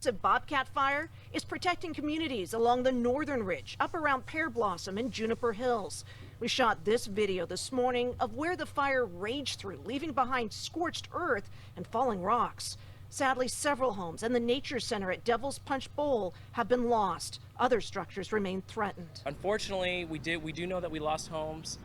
massive bobcat fire is protecting communities along the northern ridge, up around Pear Blossom and Juniper Hills. We shot this video this morning of where the fire raged through, leaving behind scorched earth and falling rocks. Sadly, several homes and the nature center at Devil's Punch Bowl have been lost. Other structures remain threatened. Unfortunately, we do know that we lost homes.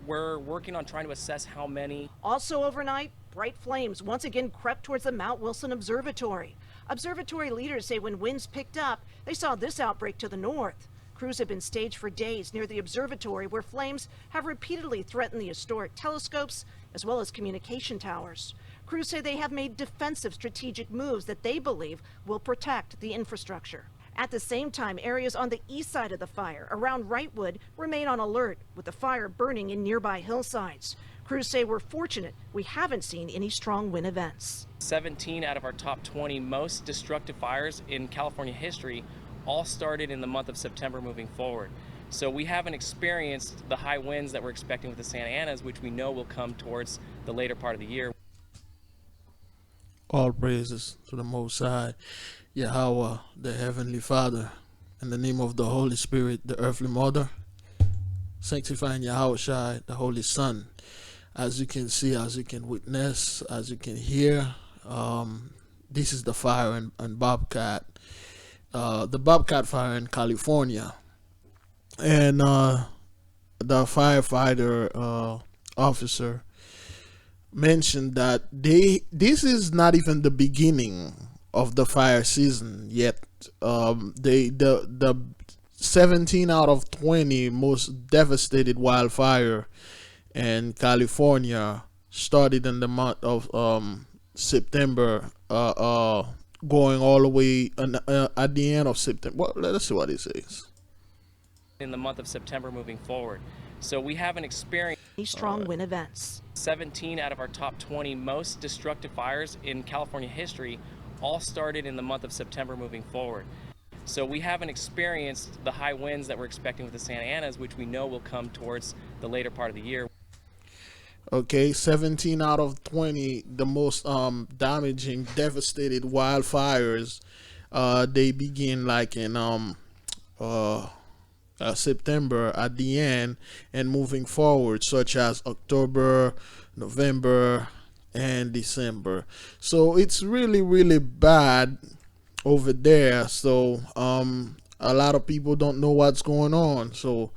We're working on trying to assess how many. Also overnight, bright flames once again crept towards the Mount Wilson Observatory. Observatory leaders say when winds picked up, they saw this outbreak to the north. Crews have been staged for days near the observatory, where flames have repeatedly threatened the historic telescopes as well as communication towers. Crews say they have made defensive strategic moves that they believe will protect the infrastructure. At the same time, areas on the east side of the fire around Wrightwood remain on alert, with the fire burning in nearby hillsides. Crews say we're fortunate we haven't seen any strong wind events. 17 out of our top 20 most destructive fires in California history all started in the month of September moving forward. So we haven't experienced the high winds that we're expecting with the Santa Anas, which we know will come towards the later part of the year. All praises to the Most High YAHAWAH, the Heavenly Father, in the name of the Holy Spirit, the earthly mother, sanctifying Yahawashi, the Holy Son. As you can see, as you can witness, as you can hear, this is the fire in Bobcat, the Bobcat fire in California. And the firefighter officer mentioned that this is not even the beginning of the fire season yet. The 17 out of 20 most devastated wildfire in California started in the month of September, going all the way at the end of September. Well, let's see what it says. In the month of September moving forward. So we haven't experienced strong wind events. 17 out of our top 20 most destructive fires in California history all started in the month of September moving forward. So we haven't experienced the high winds that we're expecting with the Santa Anas, which we know will come towards the later part of the year. Okay, 17 out of 20, the most damaging, devastated wildfires, they begin like in September at the end and moving forward, such as October, November, and December. So it's really bad over there. So a lot of people don't know what's going on. So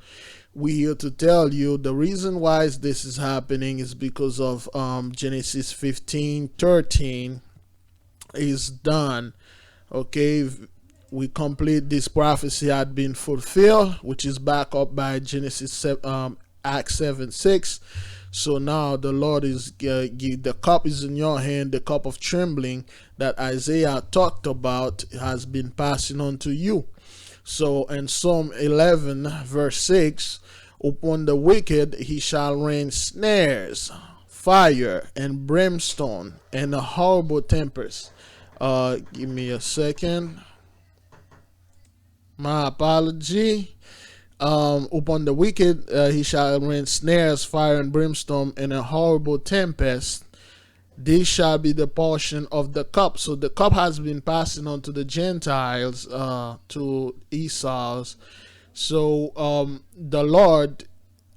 we're here to tell you the reason why this is happening is because of Genesis 15:13 is done. Okay, we complete this prophecy had been fulfilled, which is back up by Genesis Acts 7:6. So now the Lord is the cup is in your hand, the cup of trembling that Isaiah talked about has been passing on to you. So in Psalm 11 verse 6, upon the wicked he shall rain snares, fire and brimstone, and a horrible tempest. Give me a second. My apology. Upon the wicked he shall rain snares, fire and brimstone, and a horrible tempest. This shall be the portion of the cup. So the cup has been passing on to the Gentiles, to Esau's. So the Lord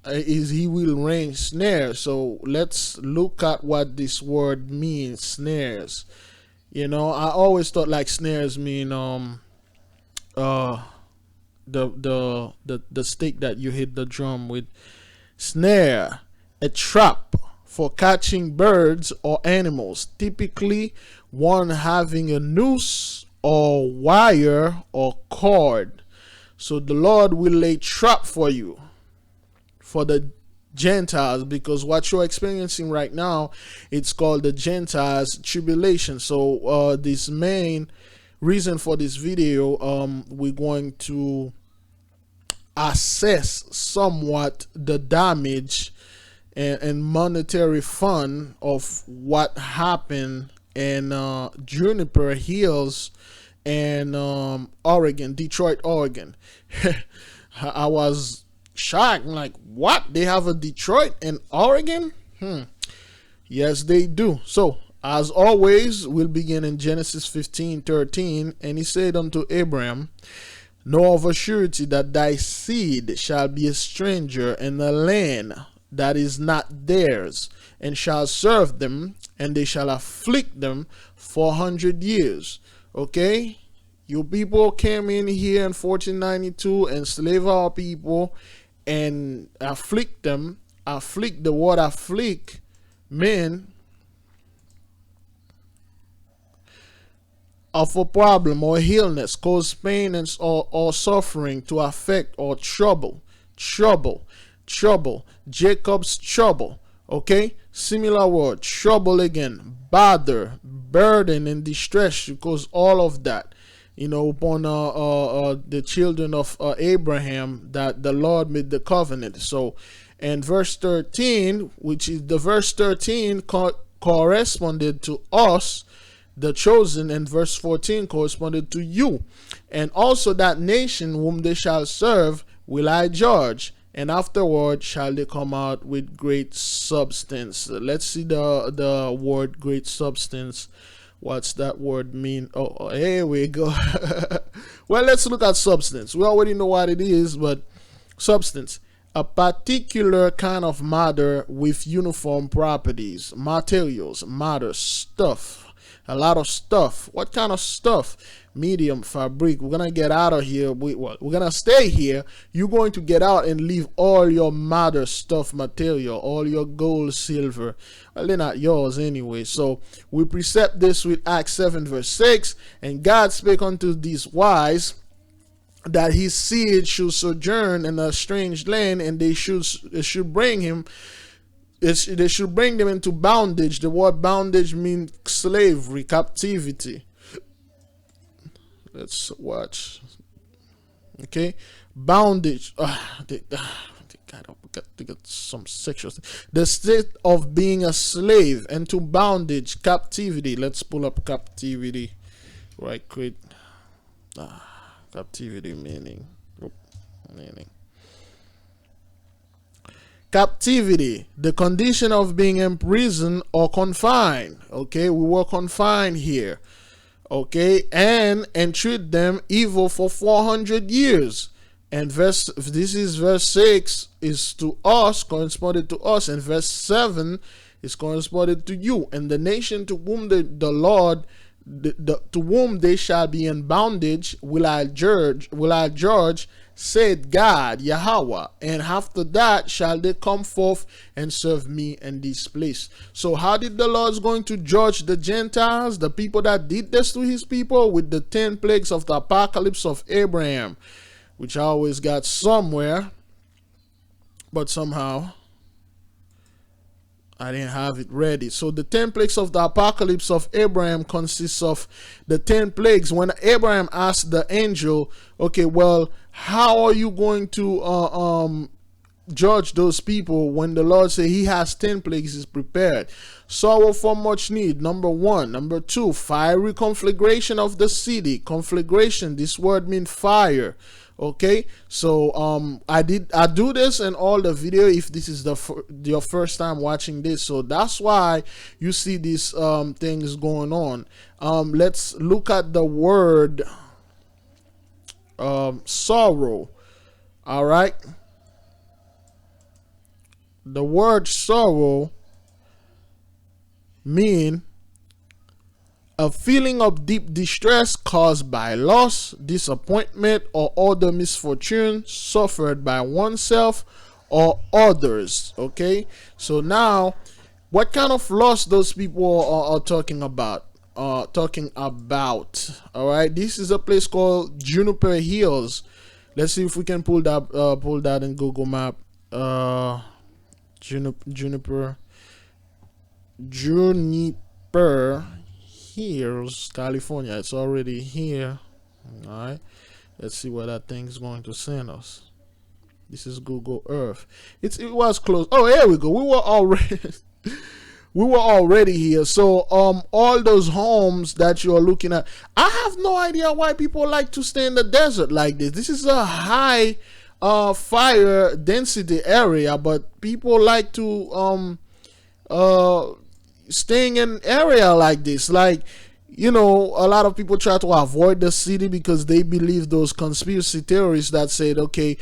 he will rain snares. So let's look at what this word means, snares. You know, I always thought like snares mean the stick that you hit the drum with. Snare, a trap for catching birds or animals, typically one having a noose or wire or cord. So the Lord will lay trap for you, for the Gentiles, because what you're experiencing right now, it's called the Gentiles tribulation. So this main reason for this video, we're going to assess somewhat the damage and monetary fund of what happened in Juniper Hills and Oregon, Detroit, Oregon. I was shocked, like, what? They have a Detroit and Oregon? Yes, they do. So As always, we'll begin in Genesis 15:13. And he said unto Abraham, know of a surety that thy seed shall be a stranger in a land that is not theirs, and shall serve them, and they shall afflict them 400 years. Okay? You people came in here in 1492, enslave our people, and afflict them. Afflict, the word afflict, men of a problem or illness, cause pain and or suffering to affect or trouble. Jacob's trouble. Okay, similar word, trouble again, bother, burden, and distress, because all of that, upon the children of Abraham, that the Lord made the covenant. So, and verse 13, which is the verse 13 corresponded to us, the chosen, and verse 14 corresponded to you. And also that nation whom they shall serve will I judge, and afterward shall they come out with great substance. Let's see the word great substance. What's that word mean? Oh, here we go. Well, let's look at substance. We already know what it is, but substance, a particular kind of matter with uniform properties, materials, matter, stuff. A lot of stuff. What kind of stuff? Medium, fabric. We're gonna get out of here. We're gonna stay here. You're going to get out and leave all your matter, stuff, material, all your gold, silver. Well, they're not yours anyway. So we precept this with Acts 7 verse 6. And God spake unto these wise, that his seed should sojourn in a strange land, and they should bring him. They should bring them into bondage. The word bondage means slavery, captivity. Let's watch. Okay, bondage. They got to get some sexual. The state of being a slave, and to bondage, captivity. Let's pull up captivity. Right quick. Captivity meaning. Captivity, the condition of being imprisoned or confined. Okay, we were confined here. Okay, and entreat them evil for 400 years. And this is verse 6 is to us, corresponded to us, and verse 7 is corresponded to you. And the nation to whom the Lord, to whom they shall be in bondage, will I judge, said God, Yahweh, and after that shall they come forth and serve me in this place. So how did the Lord's going to judge the Gentiles, the people that did this to his people? With the 10 plagues of the apocalypse of Abraham, which I always got somewhere, but somehow I didn't have it ready. So the 10 plagues of the apocalypse of Abraham consists of the 10 plagues. When Abraham asked the angel, okay, well, how are you going to judge those people, when the Lord said he has 10 plagues is prepared? Sorrow for much need, number 1. Number 2, fiery conflagration of the city. Conflagration, this word means fire. Okay, so I do this in all the video if this is your first time watching this, so that's why you see these things going on. Let's look at the word sorrow. All right, the word sorrow mean a feeling of deep distress caused by loss, disappointment, or other misfortune suffered by oneself or others. Okay, so now what kind of loss those people are talking about? All right, this is a place called Juniper Hills. Let's see if we can pull that in Google Map. Juniper Hills, California. It's already here. All right, let's see where that thing's going to send us. This is Google Earth. It was close. Oh, here we go. We were already here. So all those homes that you're looking at, I have no idea why people like to stay in the desert like this. This is a high fire density area, but people like to staying in area like this. Like, you know, a lot of people try to avoid the city because they believe those conspiracy theories that said, okay,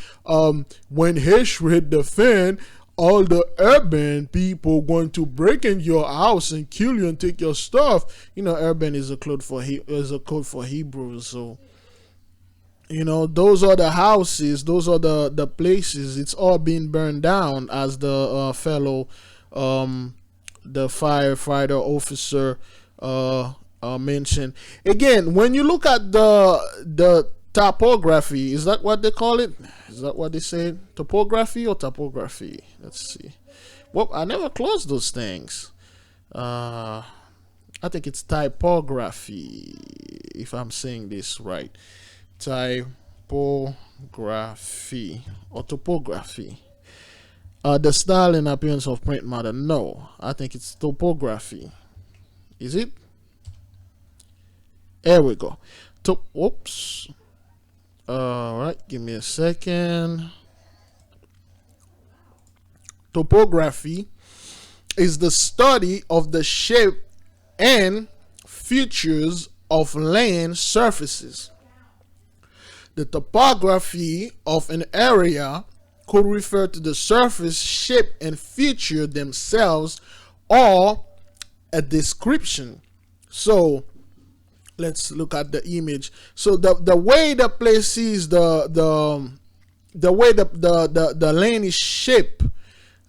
when Hish hit the fan, all the urban people going to break in your house and kill you and take your stuff. You know, urban is a code for Hebrews. So, you know, those are the houses, those are the places. It's all being burned down, as the fellow, the firefighter officer mentioned. Again, when you look at the topography, is that what they call it? Is that what they say? Topography or topography? Let's see. Well, I never closed those things. I think it's typography, if I'm saying this right. Typography or topography. The style and appearance of print matter. No, I think it's topography. Is it? There we go. Oops. All right, give me a second. Topography is the study of the shape and features of land surfaces. The topography of an area could refer to the surface shape and feature themselves, or a description. So let's look at the image. So the way the place is, the way the land is shaped,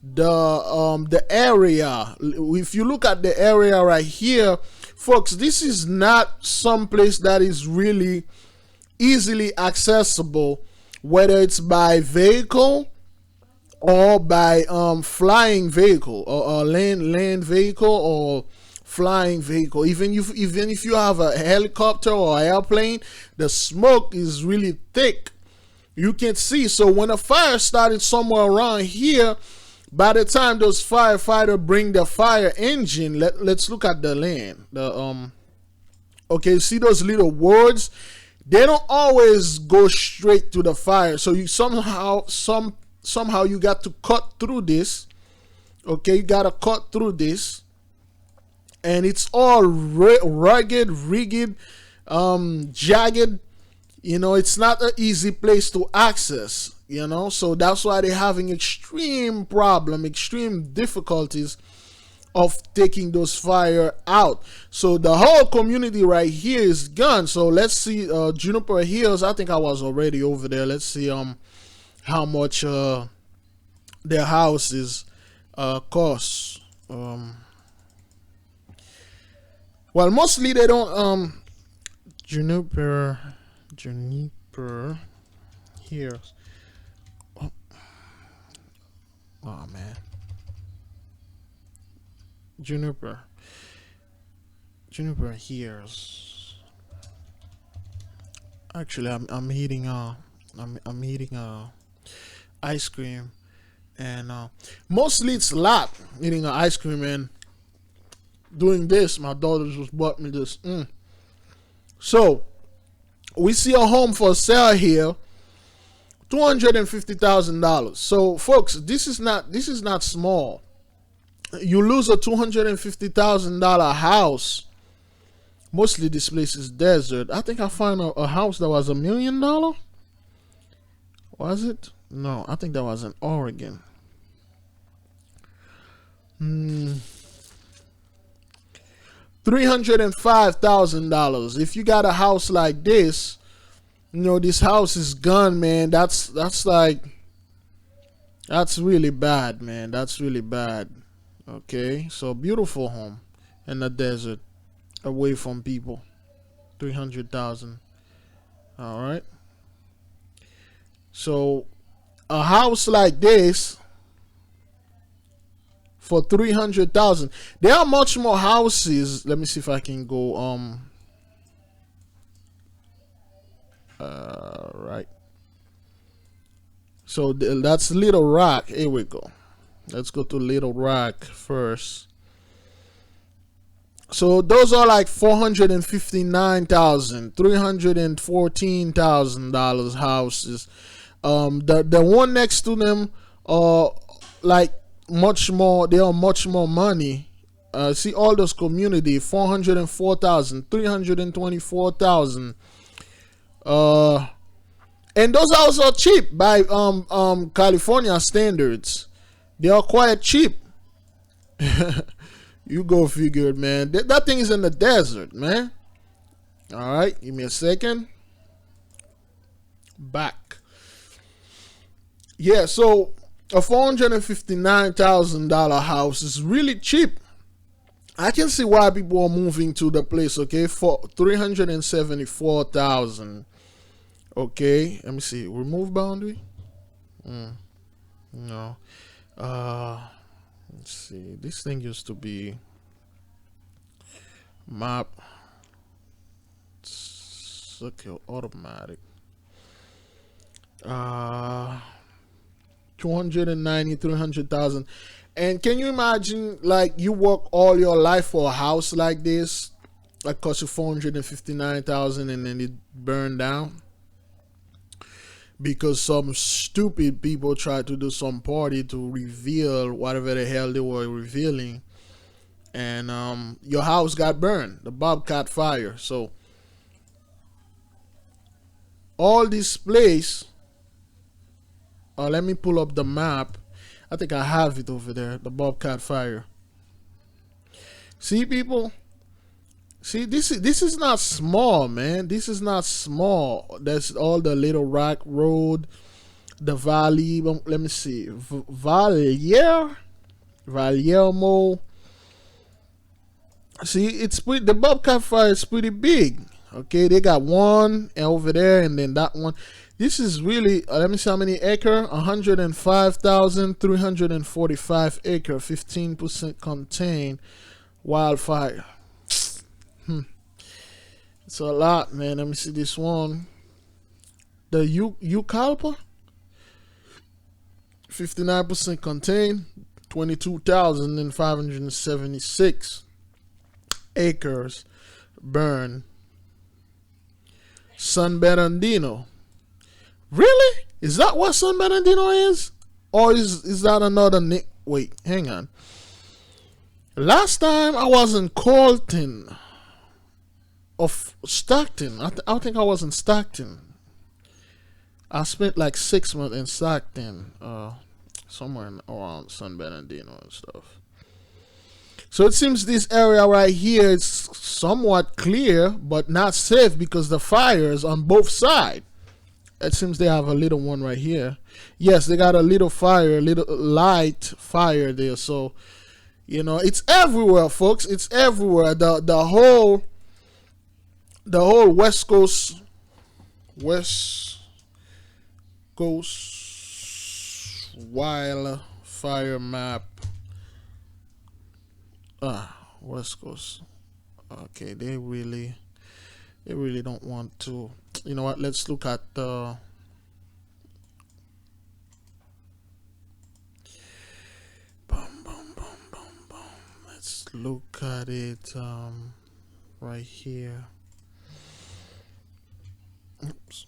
the area. If you look at the area right here, folks, this is not some place that is really easily accessible, whether it's by vehicle or by flying vehicle, or land vehicle, or flying vehicle. Even if you have a helicopter or airplane, the smoke is really thick, you can't see. So when a fire started somewhere around here, by the time those firefighters bring the fire engine, let's look at the land. Okay, see those little words? They don't always go straight to the fire. So you somehow you got to cut through this. Okay, you got to cut through this. And it's all rugged, rigid, jagged. You know, it's not an easy place to access, you know. So that's why they're having extreme difficulties of taking those fire out. So the whole community right here is gone. So let's see, Juniper Hills, I think I was already over there. Let's see how much their houses cost. Well, mostly they don't Juniper Hills. Oh man. Juniper Hills. Actually, I'm eating ice cream, and mostly it's a lot eating ice cream and doing this. My daughter just bought me this. So we see a home for sale here, $250,000. So folks, this is not small. You lose a $250,000 house. Mostly this place is desert. I think I found a house that was $1 million. Was it? No, I think that was in Oregon. $305,000. If you got a house like this, you know, this house is gone, man. That's really bad, man. That's really bad. Okay, so beautiful home in the desert, away from people. 300,000. All right. So a house like this for 300,000. There are much more houses. Let me see if I can go. Right. So that's Little Rock. Here we go. Let's go to Little Rock first. So those are like $459,000, $314,000 houses. The one next to them are like much more. They are much more money. See all those community, 404,000, 324,000. And those houses are cheap by California standards. They are quite cheap. You go figure it, man. That thing is in the desert, man. All right, give me a second. Back. Yeah, so a $459,000 house is really cheap. I can see why people are moving to the place. Okay, for 374,000. Okay, let me see. Remove boundary. No. Let's see. This thing used to be map. It's okay, automatic. 290, 300,000. And can you imagine, like, you work all your life for a house like this, like cost you 459,000, and then it burned down because some stupid people tried to do some party to reveal whatever the hell they were revealing, and your house got burned. The Bobcat fire. So all this place. Let me pull up the map. I think I have it over there. The Bobcat fire. See, people. See, this is not small, man. This is not small. That's all the Little Rock Road, the Valley. Let me see. Valiermo. See, it's pretty. The Bobcat fire is pretty big. Okay, they got one over there, and then that one. This is really, let me see how many acre. 105,345 acre, 15% contained wildfire. It's a lot, man. Let me see this one. The Eucalpa, 59% contained, 22,576 acres burned. San Bernardino. Really? Is that what San Bernardino is? Or is that another name? Wait, hang on. Last time I was in Colton of Stockton. I think I was in Stockton. I spent like 6 months in Stockton, somewhere around San Bernardino and stuff. So it seems this area right here is somewhat clear, but not safe because the fire is on both sides. It seems they have a little one right here. Yes, they got a little fire, a little light fire there. So, you know, it's everywhere, folks. It's everywhere. The whole West Coast wildfire map. West Coast. Okay, they really don't want to. You know what? Let's look at the. Let's look at it right here. Oops.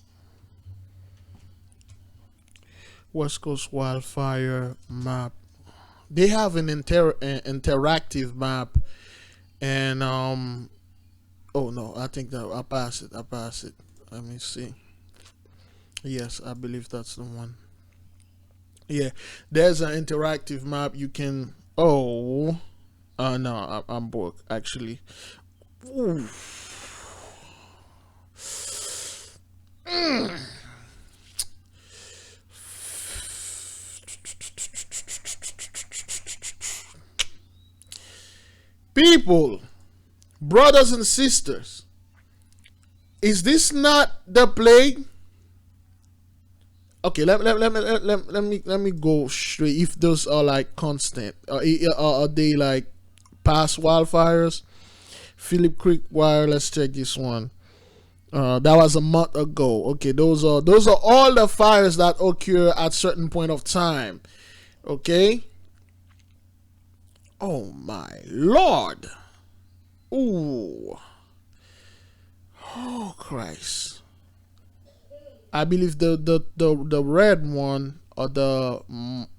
West Coast wildfire map. They have an interactive map, and oh no, I think that I pass it. Let me see. Yes, I believe that's the one. Yeah, there's an interactive map. You can. Oh, no, I'm broke actually. Ooh. People, brothers and sisters, is this not the plague? Okay, let me go straight. If those are like constant, are they like past wildfires? Phillip Creek Wire. Let's check this one. That was a month ago. Okay, those are all the fires that occur at certain point of time. Okay. Oh my Lord. Ooh. Oh Christ. I believe the red one, or the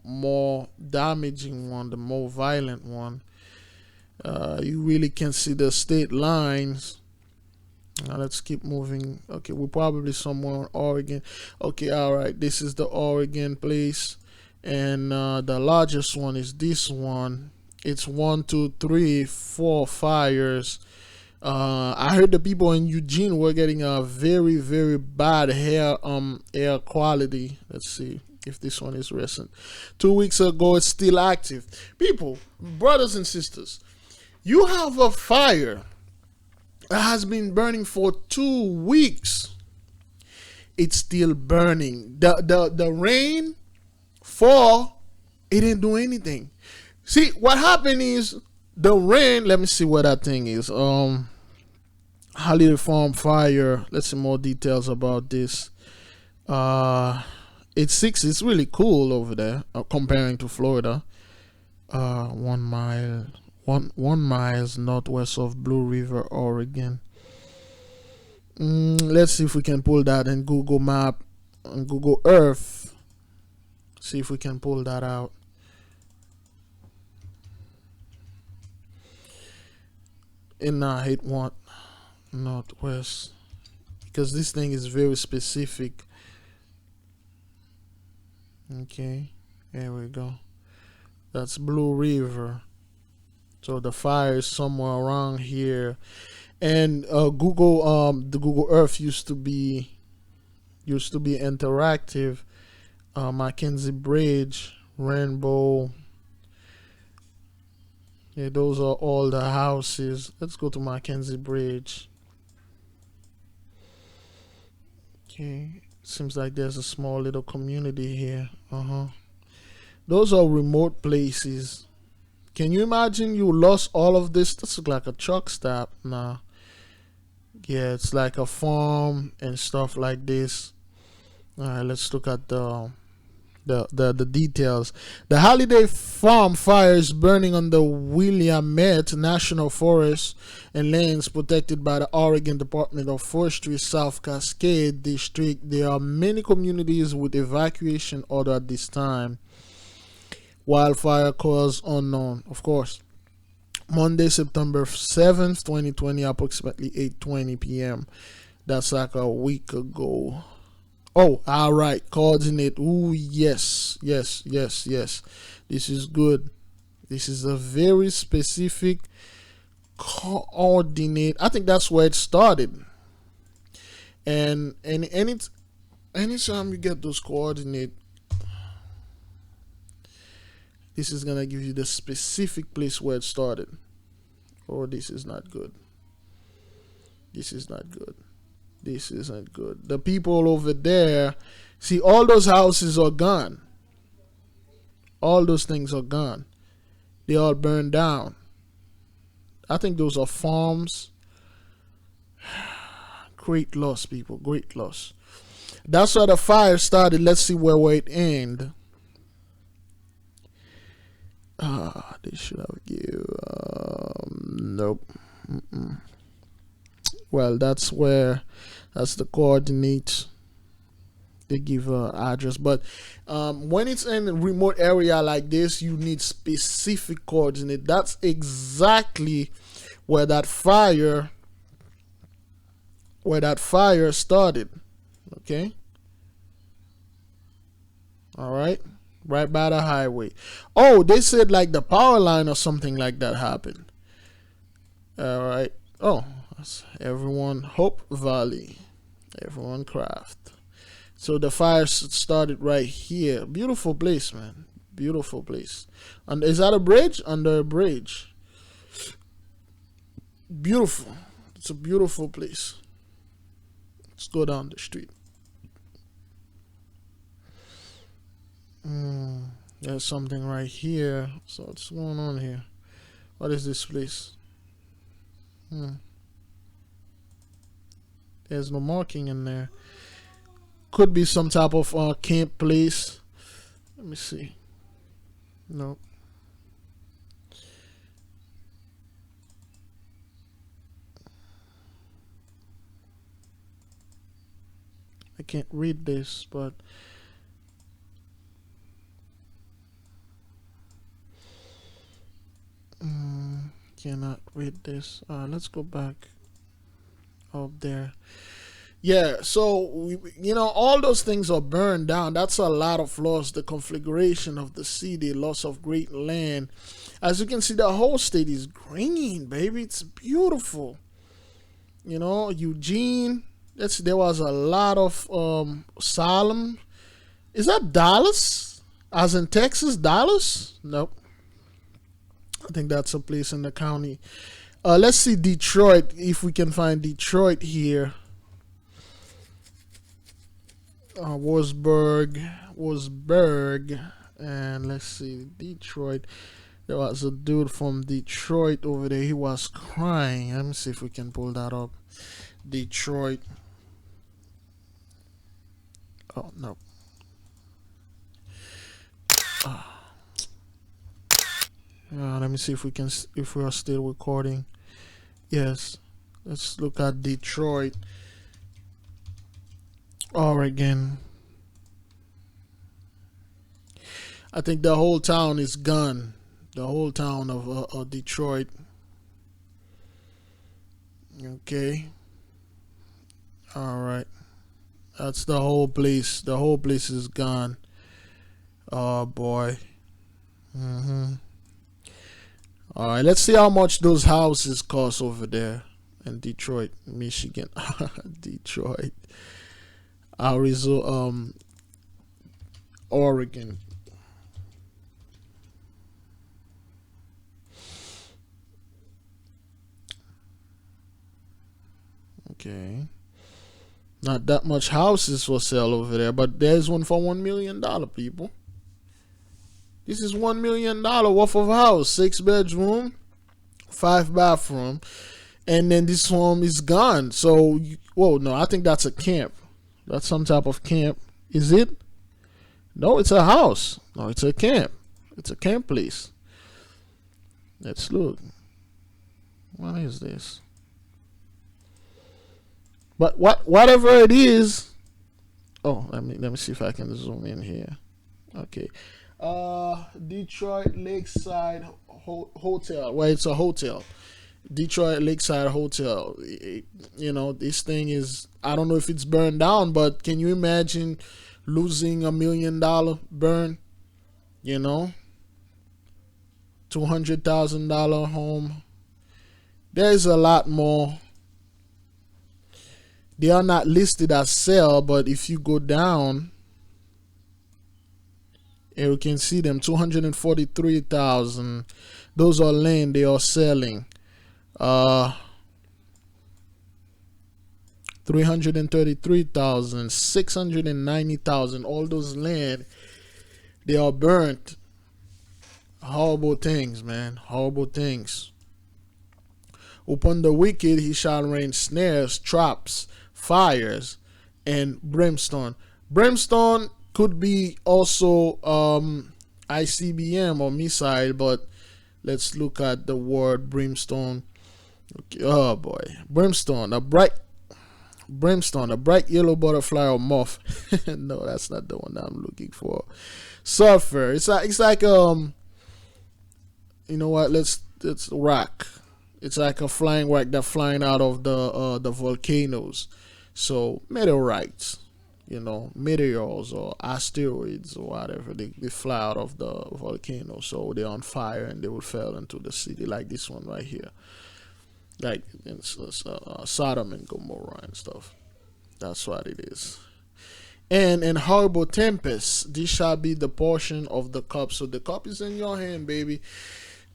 more damaging one, the more violent one. You really can see the state lines. Let's keep moving. Okay, we're probably somewhere in Oregon. Okay, all right. This is the Oregon place, and the largest one is this one. It's 1, 2, 3, 4 fires. I heard the people in Eugene were getting a very, very bad air quality. Let's see if this one is recent. 2 weeks ago, it's still active. People, brothers and sisters, you have a fire that has been burning for 2 weeks. It's still burning. The rain fall, it didn't do anything. See, what happened is the rain. Let me see what that thing is. Holiday Farm fire. Let's see more details about this. It's really cool over there, comparing to Florida. 1 mile, one miles northwest of Blue River, Oregon. Let's see if we can pull that in Google Map and Google Earth. See if we can pull that out. And I hate one northwest because this thing is very specific. Okay, there we go. That's Blue River. So the fire is somewhere around here. And the Google Earth used to be interactive. Mackenzie Bridge, Rainbow. Yeah, those are all the houses. Let's go to Mackenzie Bridge. Okay, seems like there's a small little community here. Those are remote places. Can you imagine you lost all of this? This looks like a truck stop. Nah. Yeah, it's like a farm and stuff like this. All right, let's look at the details. The Holiday Farm fire is burning on the Willamette National Forest and lands protected by the Oregon Department of Forestry South Cascade District. There are many communities with evacuation order at this time. Wildfire cause unknown, of course. Monday, September 7th, 2020, approximately 8:20 p.m. That's like a week ago. Oh, all right. Coordinate. Ooh, yes. This is good. This is a very specific coordinate. I think that's where it started. And anytime you get those coordinate, this is gonna give you the specific place where it started. Oh, this is not good. This is not good. This isn't good. The people over there, see, all those houses are gone. All those things are gone. They all burned down. I think those are farms. Great loss, people. Great loss. That's where the fire started. Let's see where it ended. They should have give. Nope. Well, that's the coordinates. They give address, but when it's in a remote area like this, you need specific coordinate. That's exactly where that fire started. Okay. All right. Right by the highway. Oh, they said like the power line or something like that happened. All right. Oh, that's everyone Hope Valley, everyone Craft. So the fire started right here. Beautiful place, man. Beautiful place. And is that a bridge? Under a bridge. Beautiful. It's a beautiful place. Let's go down the street. There's something right here. So what's going on here? What is this place? There's no marking in there. Could be some type of camp place. Let me see. No. I can't read this, but cannot read this. Let's go back up there. Yeah, so all those things are burned down. That's a lot of loss. The conflagration of the city, loss of great land. As you can see, the whole state is green, baby. It's beautiful. Eugene. There was a lot of Salem. Is that Dallas? As in Texas, Dallas? Nope. I think that's a place in the county. Let's see Detroit, if we can find Detroit here. Wolfsburg, and let's see Detroit. There was a dude from Detroit over there. He was crying. Let me see if we can pull that up. Detroit. Oh no. Let me see if we are still recording. Yes. Let's look at Detroit. Oregon. I think the whole town is gone. The whole town of Detroit. Okay. All right. That's the whole place. The whole place is gone. Oh boy. All right. Let's see how much those houses cost over there in Detroit, Michigan. Detroit. Arizona, Oregon. Okay. Not that much houses for sale over there, but there's one for $1 million, people. This is $1 million worth of house. 6 bedroom, 5 bathroom. And then this home is gone. So, whoa, no, I think that's a camp. That's some type of camp. Is it? No, it's a house. No, it's a camp. It's a camp place. Let's look. What is this? But whatever it is. Oh, let me see if I can zoom in here. Okay. Detroit Lakeside Hotel. Well, it's a hotel. Detroit Lakeside Hotel. This thing is, I don't know if it's burned down, but can you imagine losing $1 million burn? $200,000 home. There's a lot more. They are not listed as sale, but if you go down, you can see them. 243,000. Those are land they are selling. 333,000, 690,000. All those land, they are burnt. Horrible things, man. Horrible things. Upon the wicked he shall rain snares, traps, fires, and brimstone. Brimstone could be also ICBM or missile, but let's look at the word brimstone. Okay. Oh boy, brimstone, a bright yellow butterfly or moth. No, that's not the one that I'm looking for. Sulfur. It's like you know what? Let's rock. It's like a flying rock that's flying out of the volcanoes. So meteorites, meteors or asteroids or whatever, they fly out of the volcano. So they're on fire and they will fall into the city, like this one right here, like Sodom and Gomorrah and stuff. That's what it is. And in horrible tempests, this shall be the portion of the cup. So the cup is in your hand, baby.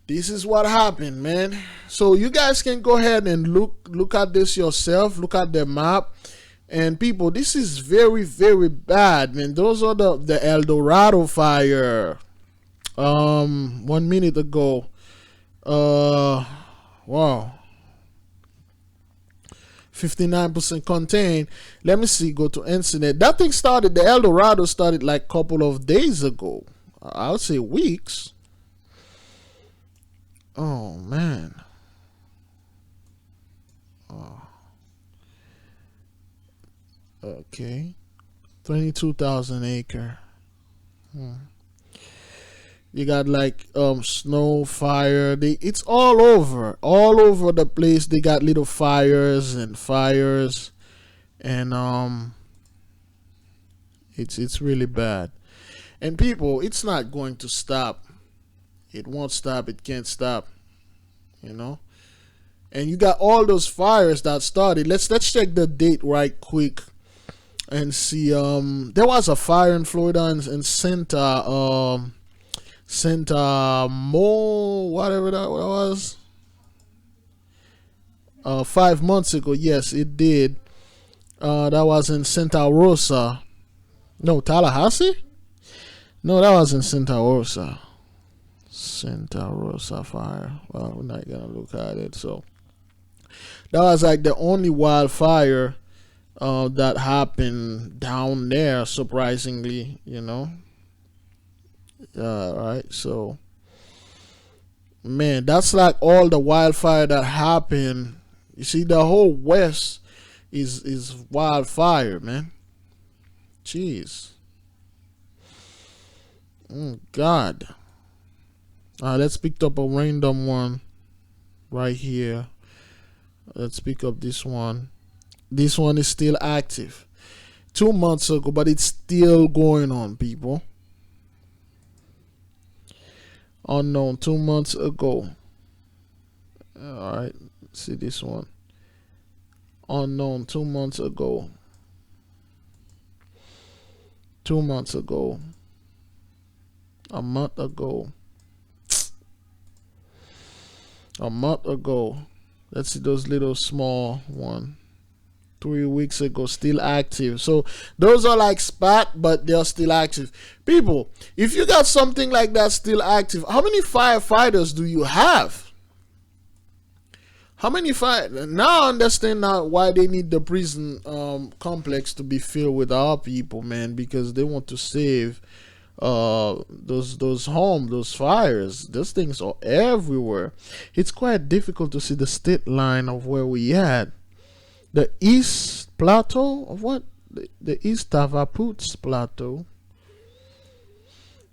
This is what happened, man. So you guys can go ahead and look at this yourself. Look at the map. And people, this is very, very bad, man. Those are the El Dorado fire. 1 minute ago. Wow. 59% contained. Let me see. Go to incident. That thing started. The El Dorado started like a couple of days ago. I would say weeks. Oh man. Oh. Okay. 22,000 acre. You got like snow, fire. It's all over the place. They got little fires, and it's really bad. And people, it's not going to stop. It won't stop. It can't stop. You know. And you got all those fires that started. Let's check the date right quick and see. There was a fire in Florida in Santa Mo, whatever that was. 5 months ago. Yes, it did. That was in Santa Rosa. No, Tallahassee? No, that was in Santa Rosa. Santa Rosa fire. Well, we're not gonna look at it. So that was like the only wildfire that happened down there, surprisingly, you know. Right. So, man, that's like all the wildfire that happened. You see, the whole West is wildfire, man. Jeez. God. Let's pick up a random one right here. Let's pick up this one. This one is still active. 2 months ago, but it's still going on, people. Unknown, 2 months ago. Alright, see this one. Unknown, 2 months ago. 2 months ago. A month ago. A month ago. Let's see those little small one. 3 weeks ago, still active. So those are like spot, but they're still active. People, if you got something like that still active, how many firefighters do you have? How many fire? Now I understand now why they need the prison complex to be filled with our people, man, because they want to save those homes, those fires. Those things are everywhere. It's quite difficult to see the state line of where we at. The East Plateau of what? The East Tavaputs Plateau.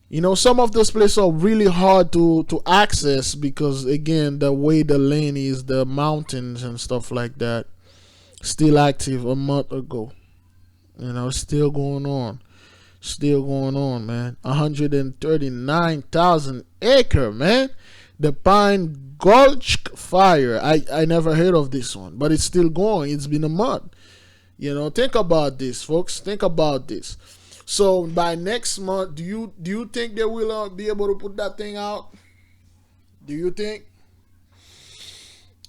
You know, some of those places are really hard to access because, again, the way the land is, the mountains and stuff like that. Still active a month ago. You know, still going on. Still going on, man. 139,000 acre, man. The Pine Gulch fire. I never heard of this one, but it's still going. It's been a month. You know, think about this, folks. Think about this. So by next month, do you think they will be able to put that thing out? Do you think?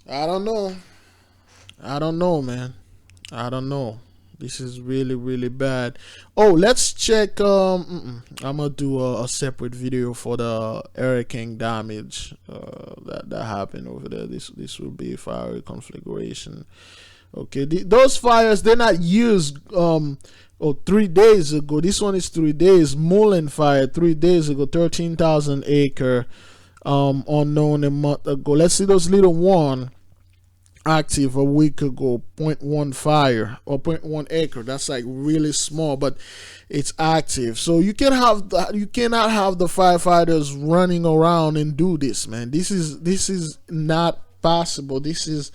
I don't know. I don't know, man. I don't know. This is really, really bad. Oh, let's check. I'm gonna do a separate video for the hurricane damage that happened over there. This will be fire conflagration. Okay, those fires, they're not used 3 days ago. This one is 3 days. Mullen fire 3 days ago, 13,000 acre, unknown a month ago. Let's see those little one active a week ago, 0.1 fire or 0.1 acre. That's like really small, but it's active. So you cannot have the firefighters running around and do this, man. This is not possible. This is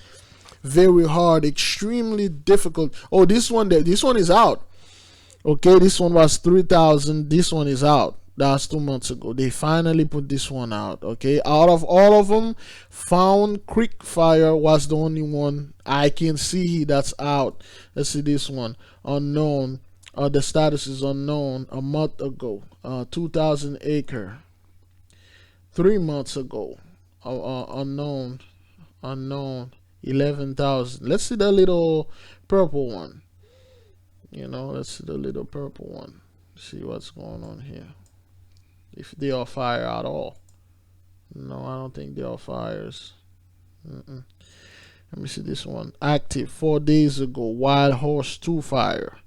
very hard, extremely difficult. Oh, this one is out. Okay, this one was 3,000. This one is out. That's 2 months ago. They finally put this one out. Okay, out of all of them, Found Creek fire was the only one I can see that's out. Let's see this one. Unknown. The status is unknown. A month ago, 2,000 acre. 3 months ago, unknown. 11,000. Let's see the little purple one. You know, let's see the little purple one. See what's going on here. If they are fire at all. No, I don't think they are fires. Let me see this one. Active 4 days ago. Wild Horse 2 fire.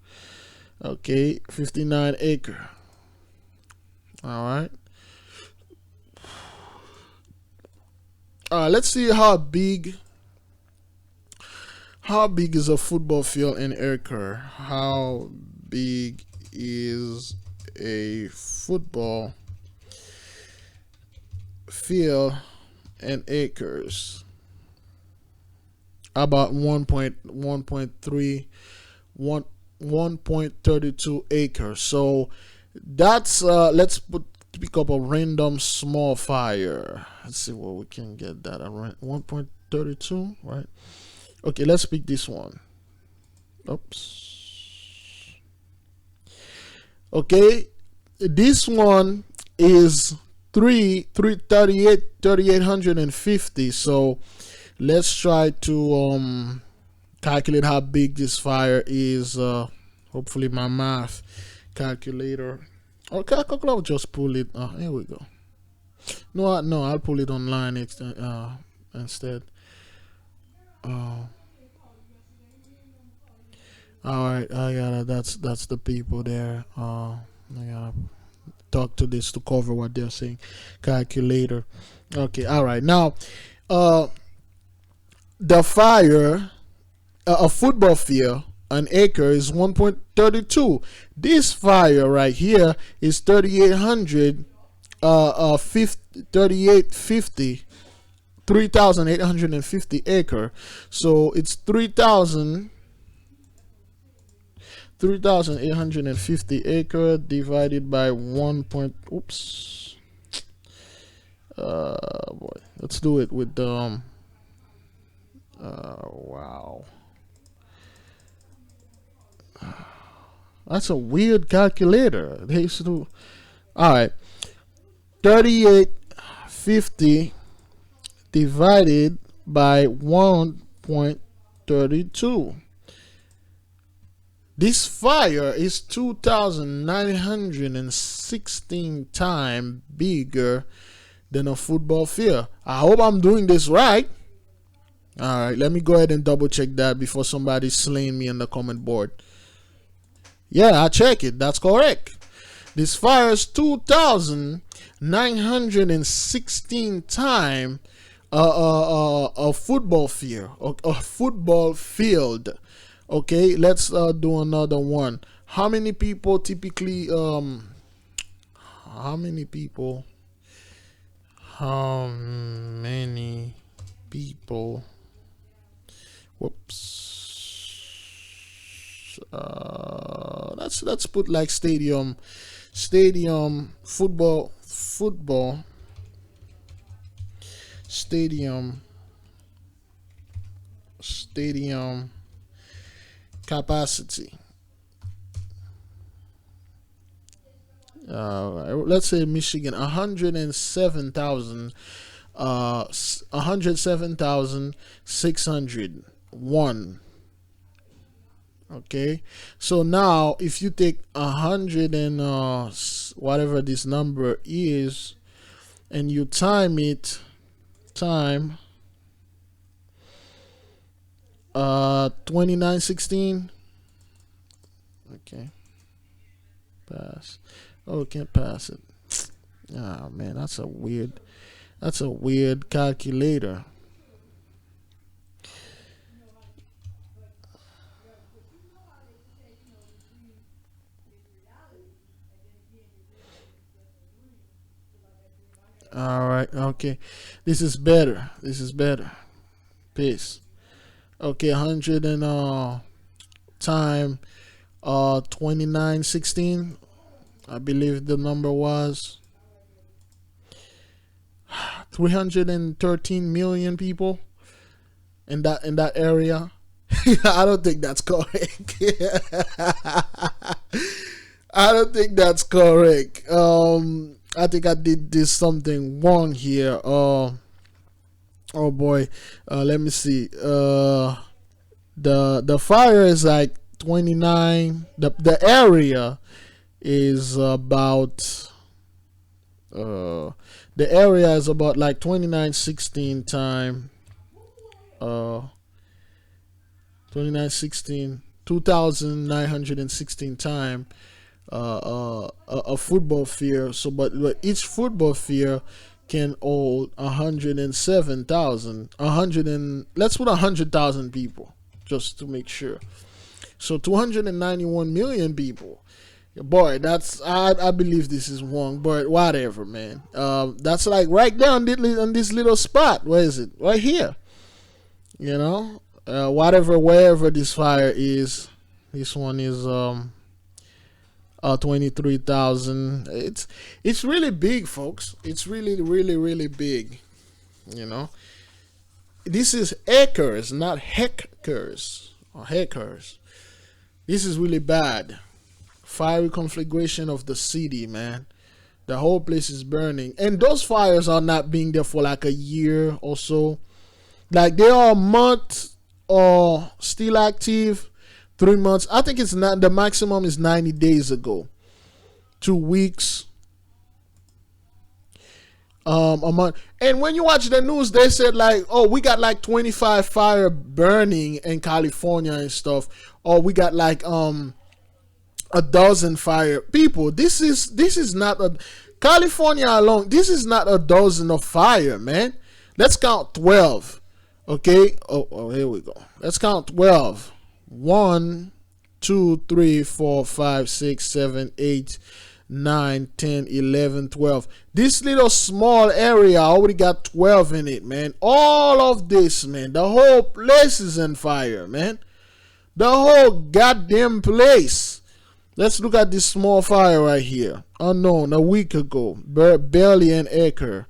Okay, 59 acre. Alright. Let's see how big is a football field in acre. How big is a football field in acres. About 1.32 acres. So that's let's pick up a random small fire. Let's see what we can get that around 1.32, right? Okay, let's pick this one. Oops. Okay, this one is 3,850. So let's try to calculate how big this fire is. Hopefully my math calculator. Okay, I'll just pull it. Here we go. No, I'll pull it online instead. All right, I gotta. That's the people there. I gotta talk to this to cover what they're saying. Calculator. Okay. All right. Now, the fire, a football field, an acre is 1.32. This fire right here is 3,850, 3,850 acre. So it's 3,850 acre divided by 1 point. Oops. Boy, let's do it with the wow. That's a weird calculator. They used to do. All right, 3,850 divided by 1.32. This fire is 2,916 times bigger than a football field. I hope I'm doing this right. All right, let me go ahead and double check that before somebody slaying me on the comment board. Yeah, I check it. That's correct. This fire is 2,916 times a football field. A football field. Okay, let's do another one. How many people typically? How many people? Whoops. Let's put like stadium football stadium capacity. Let's say Michigan, 107,601. Okay, so now if you take 100 and whatever this number is, and you time 2916. Okay, pass. Oh, can't pass it. Ah, man, that's a weird calculator. All right, okay, this is better. Peace. Okay, 100 and time 2916. I believe the number was 313 million people in that area. I don't think that's correct. I don't think that's correct. I think I did this something wrong here. Oh boy. Let me see. The fire is like 29. The area is about the area is about like 2916 time 2,916 time a football field. So but each football field can hold 107,000 let's put 100,000 people just to make sure. So 291 million people Boy, that's I believe this is wrong, but whatever, man. That's like right there on this little spot. Where is it? Right here. You know, whatever, wherever this fire is, this one is 23,000. It's really big, folks. It's really really really big. You know, this is acres, not hectares or hectares. This is really bad. Fiery conflagration of the city, man. The whole place is burning, and those fires are not being there for like a year or so. Like they are a month or still active, 3 months. I think it's not, the maximum is 90 days ago, 2 weeks, a month. And when you watch the news, they said like, oh, we got like 25 fire burning in California and stuff, or we got like a dozen fire. People, this is not a California alone. This is not a dozen of fire, man. Let's count 12. Okay. Oh, here we go. Let's count 12. 1, 2, 3, 4, 5, 6, 7, 8, 9, 10, 11, 12. This little small area already got 12 in it, man. All of this, man. The whole place is on fire, man. The whole goddamn place. Let's look at this small fire right here. Unknown, a week ago. Barely an acre.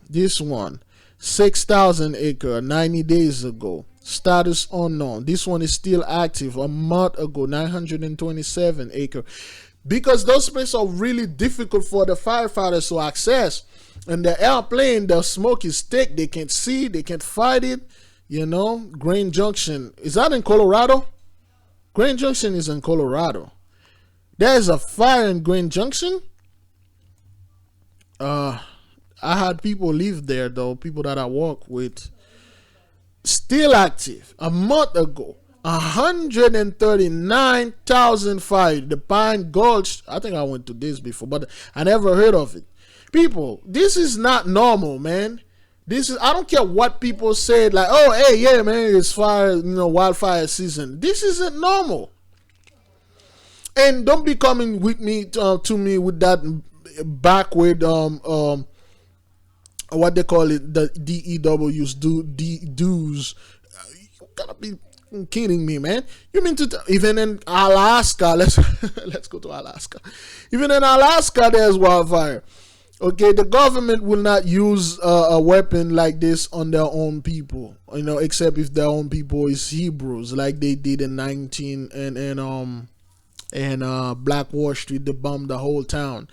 This one. 6,000 acre, 90 days ago. Status unknown. This one is still active. A month ago, 927 acre. Because those places are really difficult for the firefighters to access. And the airplane, the smoke is thick. They can't see. They can't fight it. You know, Grand Junction. Is that in Colorado? Grand Junction is in Colorado. There's a fire in Grand Junction. I had people live there though, people that I work with. Still active. A month ago, 139,000 fire. The Pine Gulch. I think I went to this before, but I never heard of it. People, this is not normal, man. This is, I don't care what people say, like, oh, hey, yeah, man, it's fire, you know, wildfire season. This isn't normal. And don't be coming with me to me with that backward what they call it, the DEWs, dues. You gotta be kidding me, man. You mean to even in Alaska? Let's go to Alaska. Even in Alaska, there's wildfire. Okay, the government will not use a weapon like this on their own people, you know, except if their own people is Hebrews, like they did in 19 and Black Wall Street. They bombed the whole town.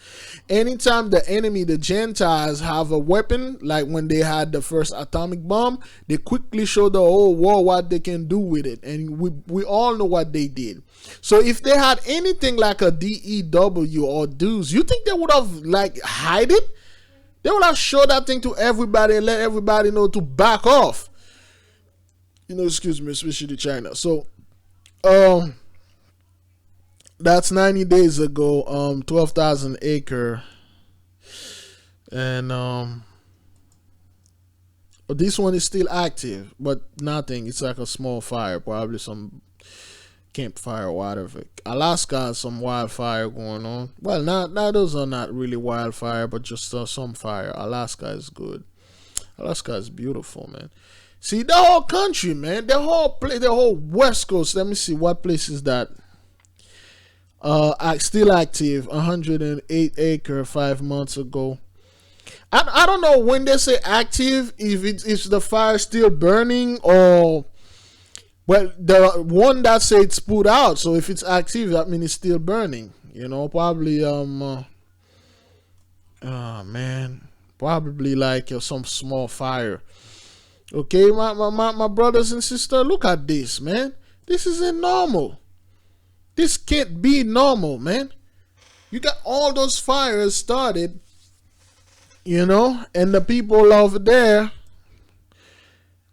Anytime the enemy, the Gentiles, have a weapon, like when they had the first atomic bomb, they quickly show the whole world what they can do with it, and we all know what they did. So if they had anything like a DEW or dues, you think they would have like hide it? They would have showed that thing to everybody and let everybody know to back off. You know, excuse me, especially China. So that's 90 days ago. 12,000 acre, and this one is still active, but nothing. It's like a small fire, probably some campfire or whatever. Alaska has some wildfire going on. Well, not those are not really wildfire, but just some fire. Alaska is good. Alaska is beautiful, man. See, the whole country, man, the whole West Coast. Let me see, what place is that? Still active. 108 acre 5 months ago. I don't know when they say active, if the fire still burning, or well, the one that say it's put out. So if it's active, that means it's still burning. You know, probably man, probably like some small fire. Okay, my brothers and sisters, look at this, man. This isn't normal. This can't be normal, man. You got all those fires started, you know, and the people over there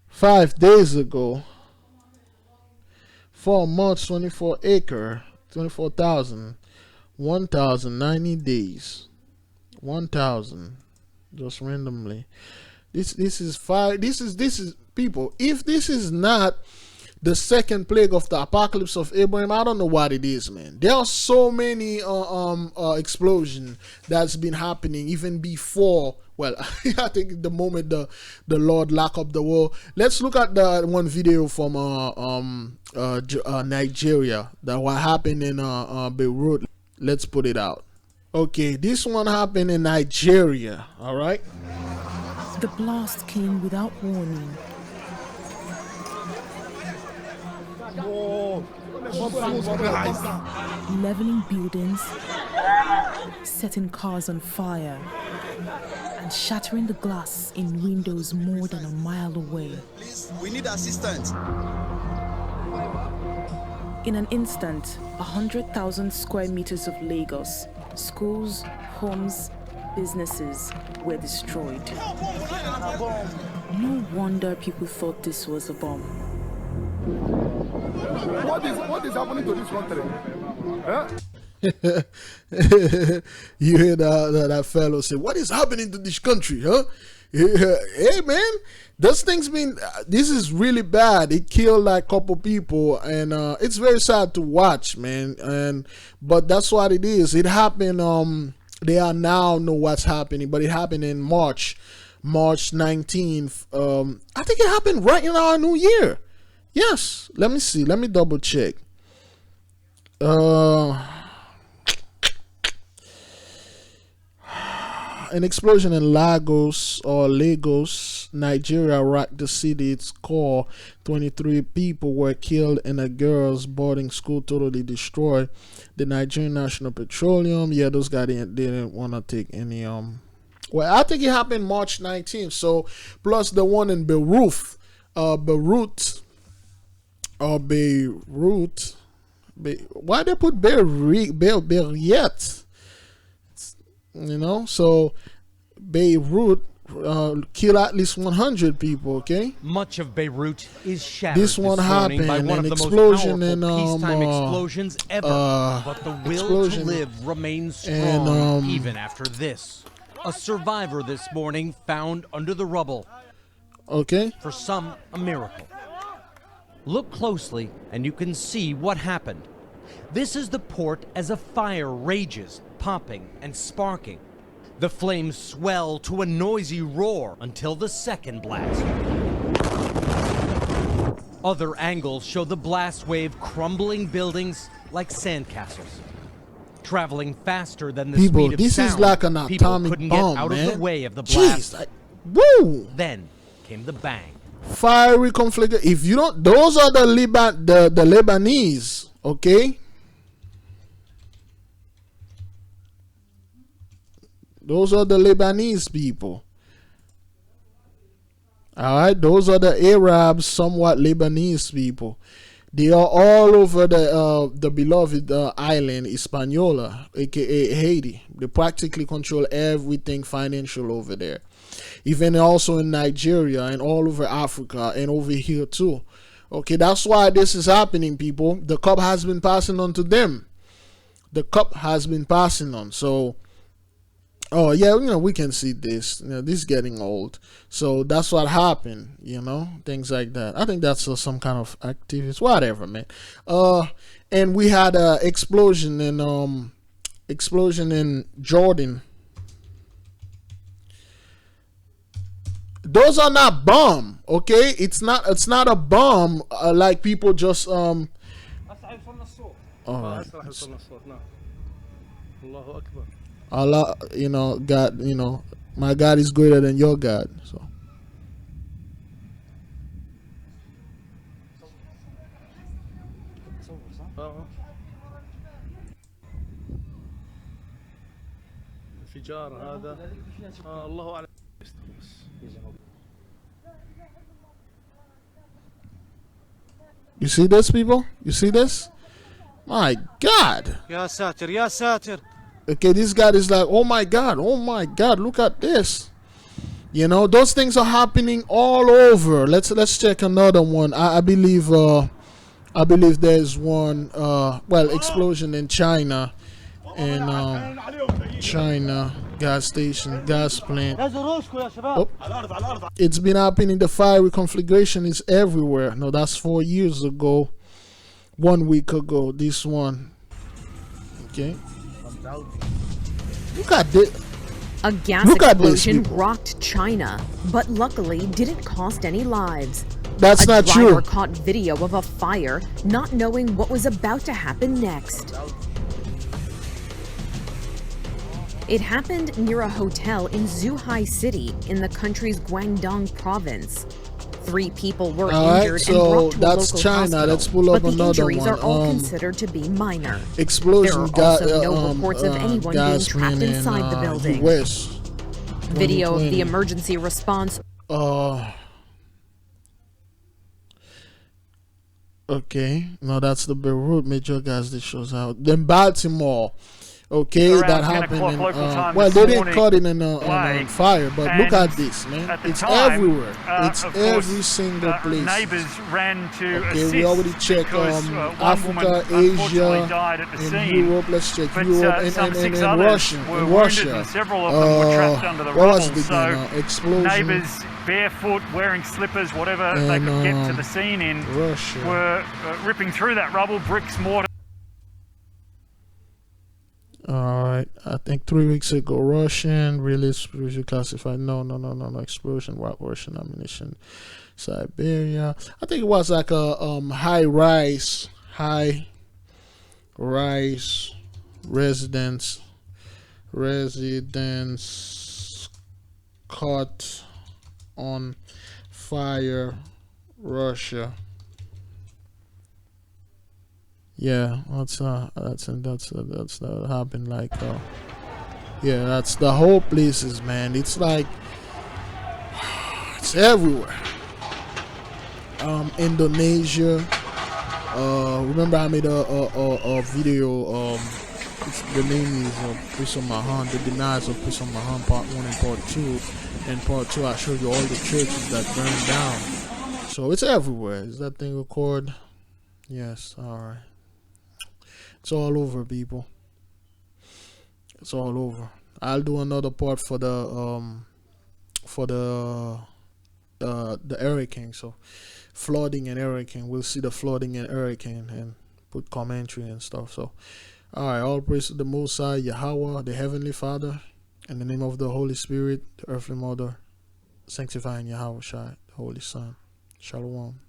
5 days ago, 4 months, 24 acre, 24,000, 1,090 days, 1,000, just randomly. This is fire. This is people. If this is not the second plague of the apocalypse of Abraham. I don't know what it is, man. There are so many explosion that's been happening even before. Well, I think the moment the Lord lock up the world. Let's look at the one video from Nigeria, that what happened in Beirut. Let's put it out. Okay, this one happened in Nigeria. All right. The blast came without warning. Leveling buildings, setting cars on fire, and shattering the glass in windows more than a mile away. Please, we need assistance. In an instant, 100,000 square meters of Lagos, schools, homes, businesses were destroyed. No wonder people thought this was a bomb. What is happening to this country? Huh? You hear that fellow say, "What is happening to this country, huh?" Hey, man, this is really bad. It killed like a couple people, and it's very sad to watch, man. But that's what it is. It happened. They are now know what's happening, but it happened in March 19th. I think it happened right in our new year. Yes, let me see. Let me double check. An explosion in Lagos, Nigeria rocked the city. Its core. 23 people were killed and a girl's boarding school totally destroyed. The Nigerian National Petroleum, yeah, those guys didn't want to take any well, I think it happened March 19th. So plus the one in Beirut. Why they put Beirut? You know, so Beirut killed at least 100 people. Okay, much of Beirut is shattered. This one happened, by one an of the explosion most in powerful peacetime explosions ever. But the will to live remains strong even after this. A survivor this morning found under the rubble. Okay. For some, a miracle. Look closely and you can see what happened. This is the port as a fire rages, popping and sparking. The flames swell to a noisy roar until the second blast. Other angles show the blast wave crumbling buildings like sandcastles. Traveling faster than the people, speed of this sound, is like an atomic couldn't bomb, get out man. of the way of the blast. Jeez, woo! Then came the bang. Fiery conflagration. If you don't, those are the Lebanese, okay? Those are the Lebanese people. All right, those are the Arabs, somewhat Lebanese people. They are all over the beloved island Hispaniola, aka Haiti. They practically control everything financial over there. Even also in Nigeria and all over Africa and over here too. Okay, that's why this is happening, people. The cup has been passing on to them. The cup has been passing on. So, oh yeah, you know, we can see this. You know, this is getting old. So that's what happened, you know, things like that. I think that's some kind of activity, whatever, man. And we had a explosion in Jordan. Those are not bomb, okay? It's not a bomb like people just all right. Allah, you know, God, you know, my God is greater than your God. So you see this, people? You see this? My God. Ya Satir, Ya Satir. Okay, this guy is like, oh my God, look at this. You know, those things are happening all over. Let's check another one. I believe there's one explosion in China. In China, gas station, gas plant. Oh. It's been happening. The fiery conflagration is everywhere. No, that's 4 years ago. 1 week ago, this one. Okay. Look at this. A gas Look at this, explosion people. rocked China, but luckily didn't cost any lives. That's not A driver true. caught video of a fire, not knowing what was about to happen next. It happened near a hotel in Zhuhai City in the country's Guangdong province. 3 people were Alright, injured so and brought to that's a local China. hospital, Let's pull up but the another injuries one. are all considered to be minor. Explosion. There are also no reports of anyone being gas trapped plant inside the building. US. Video of 2020. the emergency response. Okay, no, that's the Beirut major gas that shows out. Then Baltimore, okay, Around that 10 happened. o'clock In, local time well, this they didn't morning, caught it on fire, but look and at this, man. at the It's time, everywhere. It's of every course, single place. Neighbours ran to Okay, assist we already checked because, one Africa, woman unfortunately Asia, died at the and scene. Europe. Let's check But Europe some and 6 and others Russia. were In wounded, Russia, and several of them were trapped under the what was rubble. it again? So Explosion. neighbours, barefoot, wearing slippers, whatever they And, could get to the scene in, Russia. were ripping through that rubble, bricks, mortar. All right, I think 3 weeks ago, Russian release classified. No. Explosion, what Russian ammunition, Siberia. I think it was like a high rise residence caught on fire, Russia. Yeah, that's that happened like yeah, that's the whole places, man. It's like it's everywhere. Indonesia. Remember I made a video. The name is Prison Mahan, the denials of Prison Mahan, part 1 and part 2. And part 2, I showed you all the churches that burned down. So it's everywhere. Is that thing record? Yes. All right. It's all over, people. It's all over. I'll do another part for the hurricane. So flooding and hurricane. We'll see the flooding and hurricane and put commentary and stuff. So all right, all praise to the Most High YAHAWAH, the Heavenly Father, in the name of the Holy Spirit, the Earthly Mother, sanctifying YAHAWAH Shai, the Holy Son. Shalom.